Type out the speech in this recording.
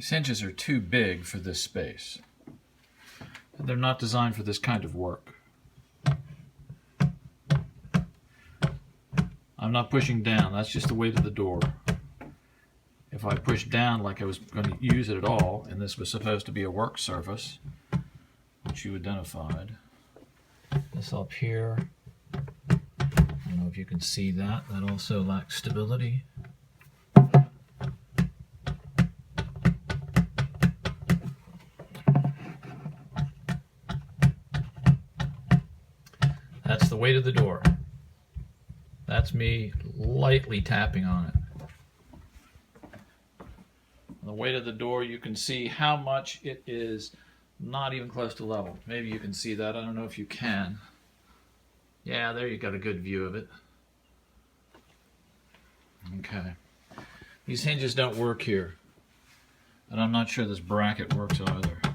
These hinges are too big for this space. And they're not designed for this kind of work. I'm not pushing down, that's just the weight of the door. If I push down like I was going to use it at all, and this was supposed to be a work surface, which you identified, this up here, I don't know if you can see that, that also lacks stability. That's the weight of the door. That's me lightly tapping on it. On the weight of the door, you can see how much it is not even close to level. Maybe you can see that. I don't know if you can. Yeah, there you got a good view of it. Okay. These hinges don't work here. And I'm not sure this bracket works either.